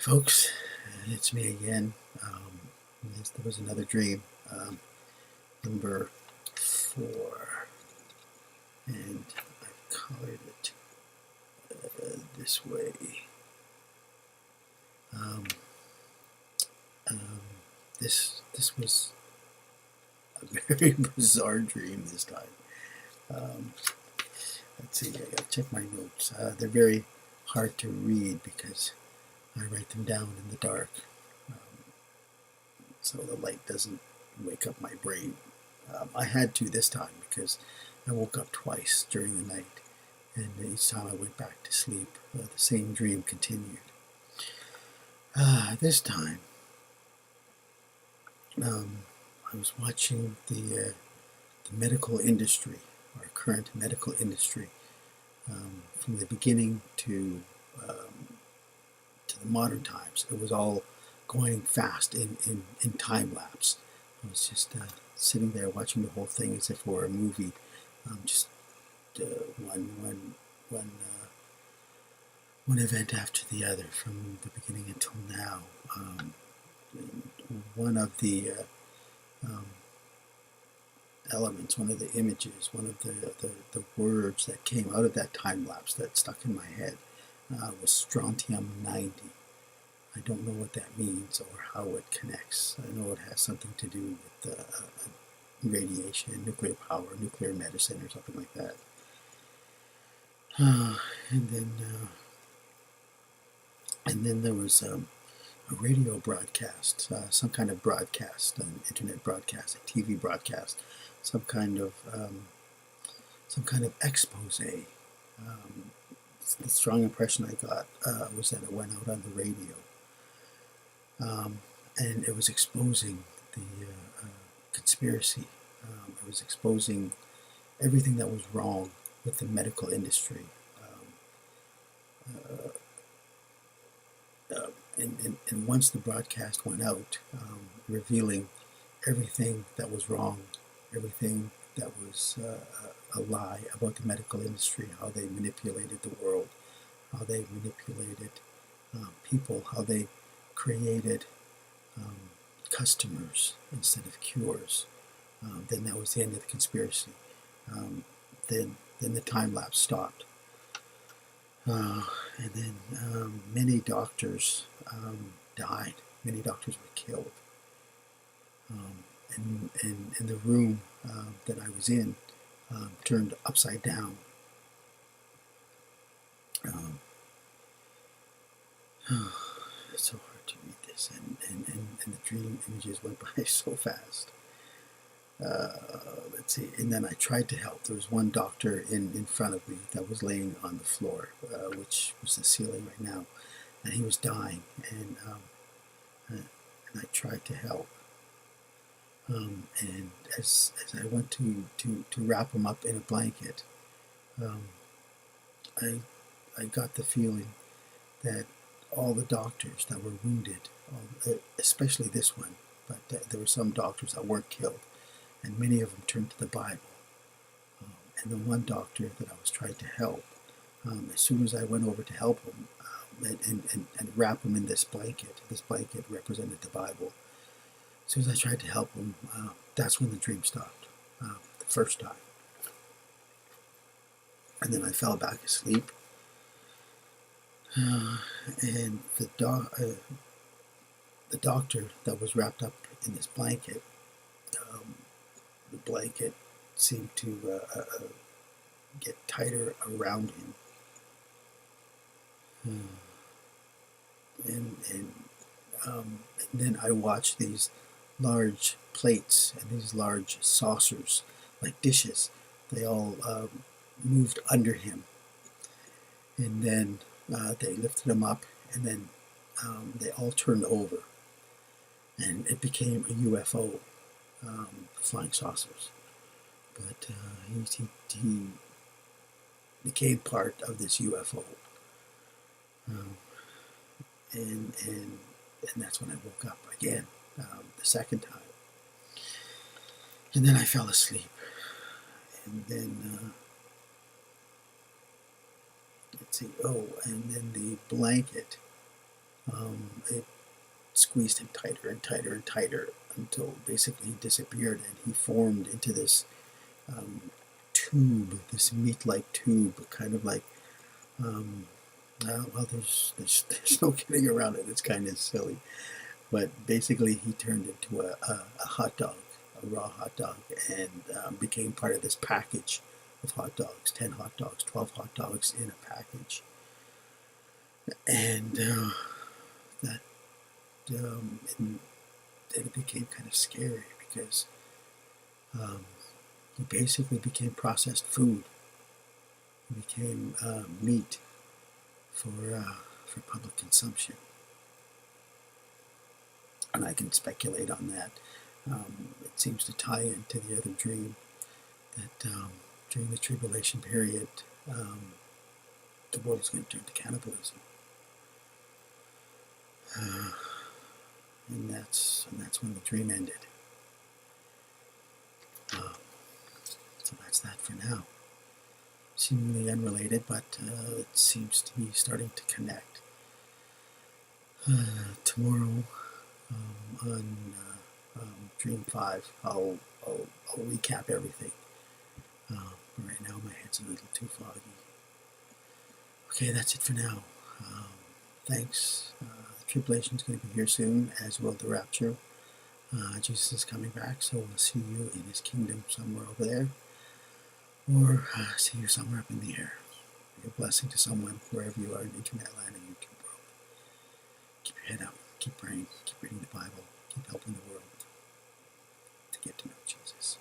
Folks, it's me again. There was another dream, number 4, and I've colored it this way. Um, um, this was a very bizarre dream this time. Um, let's see, I gotta check my notes. They're very hard to read because I write them down in the dark, um, so the light doesn't wake up my brain. I had to this time because I woke up twice during the night, and each time I went back to sleep, the same dream continued. This time, I was watching the medical industry, our current medical industry, from the beginning to the modern times. It was all going fast in time lapse. I was just sitting there watching the whole thing as if it were a movie, just uh, one one one one event after the other from the beginning until now. One of the um, elements, one of the images, one of the words that came out of that time lapse that stuck in my head was strontium 90. I don't know what that means or how it connects. I know it has something to do with radiation, nuclear power, nuclear medicine, or something like that. And then there was a radio broadcast, some kind of broadcast, an internet broadcast, a TV broadcast, some kind of expose. The strong impression I got was that it went out on the radio, and it was exposing the conspiracy. It was exposing everything that was wrong with the medical industry. And once the broadcast went out, revealing everything that was wrong, everything that was a lie about the medical industry, how they manipulated the world, how they manipulated people, how they created customers instead of cures. Then that was the end of the conspiracy. Then the time lapse stopped. And then many doctors died. Many doctors were killed. And the room that I was in turned upside down. It's so hard to read this, and the dream images went by so fast. Let's see, and then I tried to help. There was one doctor in front of me that was laying on the floor, which was the ceiling right now, and he was dying, and I tried to help. And as I went to wrap him up in a blanket, I got the feeling that all the doctors that were wounded, especially this one, but there were some doctors that weren't killed, and many of them turned to the Bible. And the one doctor that I was trying to help, as soon as I went over to help him and wrap him in this blanket represented the Bible. As soon as I tried to help him, that's when the dream stopped, the first time. And then I fell back asleep. And the doctor that was wrapped up in this blanket, the blanket seemed to get tighter around him. And then I watched these large plates and these large saucers, like dishes. They all moved under him. And then they lifted him up, and then they all turned over. And it became a UFO, flying saucers. But he became part of this UFO. And that's when I woke up again, the second time. And then I fell asleep. And then, let's see, and then the blanket it squeezed him tighter and tighter and tighter until basically he disappeared, and he formed into this tube, this meat-like tube, kind of like, well, there's no getting around it. It's kind of silly, but basically he turned into a hot dog, a raw hot dog, and became part of this package of hot dogs, 10 hot dogs, 12 hot dogs in a package. And that and then it became kind of scary because he basically became processed food. He became meat for public consumption. And I can speculate on that. It seems to tie into the other dream that during the tribulation period, the world is going to turn to cannibalism. And that's when the dream ended. So that's that for now. Seemingly unrelated, but it seems to be starting to connect. Tomorrow on Dream 5, I'll recap everything. Right now my head's a little too foggy. Okay, that's it for now. Thanks. The tribulation is going to be here soon, as will the rapture. Jesus is coming back, so we'll see you in his kingdom somewhere over there, or see you somewhere up in the air. Be a blessing to someone wherever you are in internet land and YouTube world. Keep your head up, keep praying, keep reading the Bible, keep helping the world to get to know Jesus.